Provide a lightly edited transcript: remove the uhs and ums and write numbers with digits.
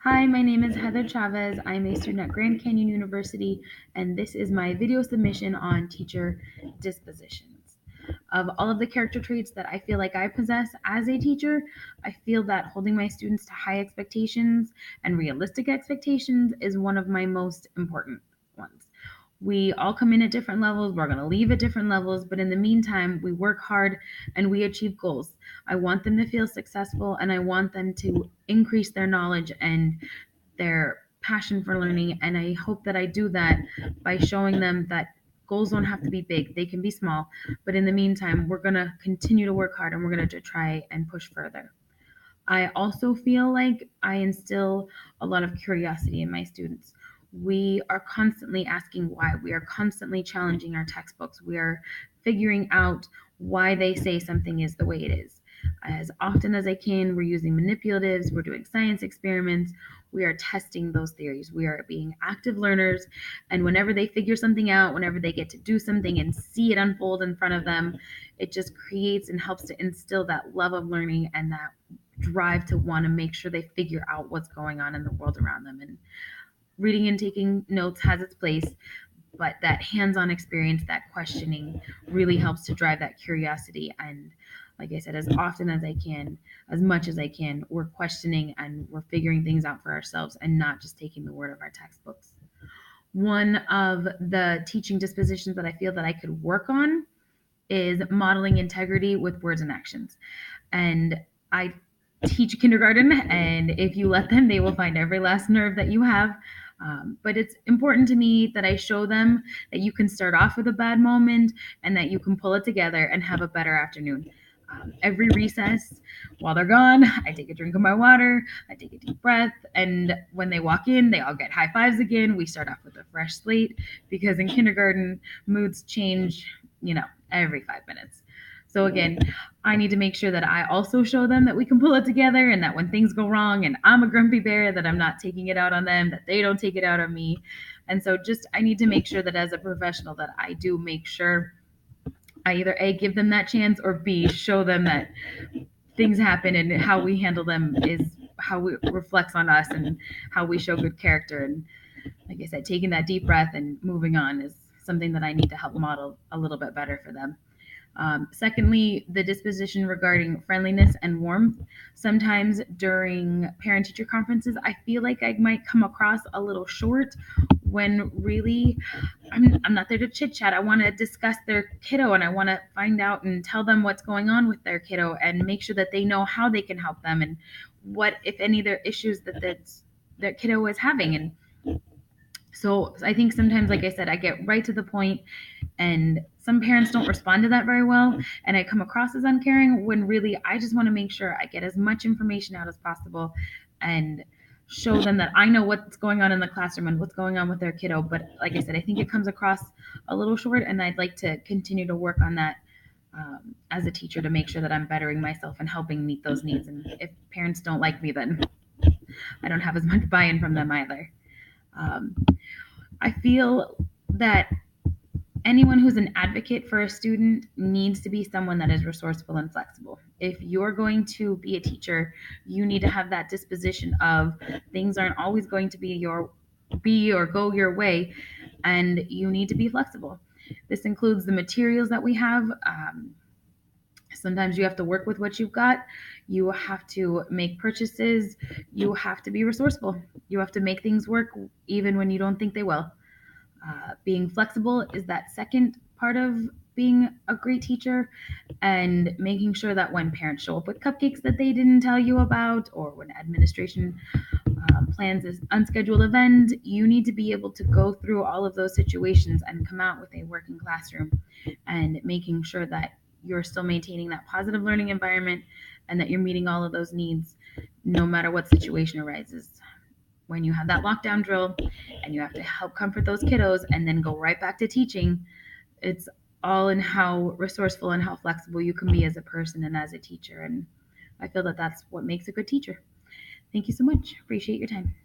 Hi, my name is Heather Chavez. I'm a student at Grand Canyon University, and this is my video submission on teacher dispositions. Of all of the character traits that I feel like I possess as a teacher, I feel that holding my students to high expectations and realistic expectations is one of my most important ones. We all come in at different levels, we're going to leave at different levels, but in the meantime, we work hard and we achieve goals. I want them to feel successful and I want them to increase their knowledge and their passion for learning. And I hope that I do that by showing them that goals don't have to be big, they can be small. But in the meantime, we're going to continue to work hard and we're going to try and push further. I also feel like I instill a lot of curiosity in my students. We are constantly asking why. We are constantly challenging our textbooks. We are figuring out why they say something is the way it is. As often as I can, we're using manipulatives, we're doing science experiments, we are testing those theories. We are being active learners, and whenever they figure something out, whenever they get to do something and see it unfold in front of them, it just creates and helps to instill that love of learning and that drive to want to make sure they figure out what's going on in the world around them. And reading and taking notes has its place, but that hands-on experience, that questioning, really helps to drive that curiosity. And like I said, as often as I can, as much as I can, we're questioning and we're figuring things out for ourselves and not just taking the word of our textbooks. One of the teaching dispositions that I feel that I could work on is modeling integrity with words and actions. And I teach kindergarten, and if you let them, they will find every last nerve that you have. But it's important to me that I show them that you can start off with a bad moment and that you can pull it together and have a better afternoon. Every recess, while they're gone, I take a drink of my water, I take a deep breath, and when they walk in, they all get high fives again. We start off with a fresh slate because in kindergarten, moods change, every 5 minutes. So again, I need to make sure that I also show them that we can pull it together and that when things go wrong and I'm a grumpy bear, that I'm not taking it out on them, that they don't take it out on me. And so just I need to make sure that as a professional that I do make sure I either A, give them that chance, or B, show them that things happen and how we handle them is how it reflects on us and how we show good character. And like I said, taking that deep breath and moving on is something that I need to help model a little bit better for them. Secondly, the disposition regarding friendliness and warmth. Sometimes during parent teacher conferences, I feel like I might come across a little short when really I'm not there to chit chat. I want to discuss their kiddo and I want to find out and tell them what's going on with their kiddo and make sure that they know how they can help them and what, if any, their issues that their kiddo is having. And so I think sometimes, like I said, I get right to the point, and some parents don't respond to that very well, and I come across as uncaring when really I just want to make sure I get as much information out as possible and show them that I know what's going on in the classroom and what's going on with their kiddo. But like I said, I think it comes across a little short, and I'd like to continue to work on that as a teacher to make sure that I'm bettering myself and helping meet those needs. And if parents don't like me, then I don't have as much buy-in from them either. Um, I feel that anyone who's an advocate for a student needs to be someone that is resourceful and flexible. If you're going to be a teacher, you need to have that disposition of things aren't always going to be or go your way, and you need to be flexible. This includes the materials that we have. Sometimes you have to work with what you've got. You have to make purchases. You have to be resourceful. You have to make things work even when you don't think they will. Being flexible is that second part of being a great teacher, and making sure that when parents show up with cupcakes that they didn't tell you about, or when administration plans an unscheduled event, you need to be able to go through all of those situations and come out with a working classroom, and making sure that you're still maintaining that positive learning environment and that you're meeting all of those needs no matter what situation arises. When you have that lockdown drill and you have to help comfort those kiddos and then go right back to teaching, it's all in how resourceful and how flexible you can be as a person and as a teacher. And I feel that that's what makes a good teacher. Thank you so much. Appreciate your time.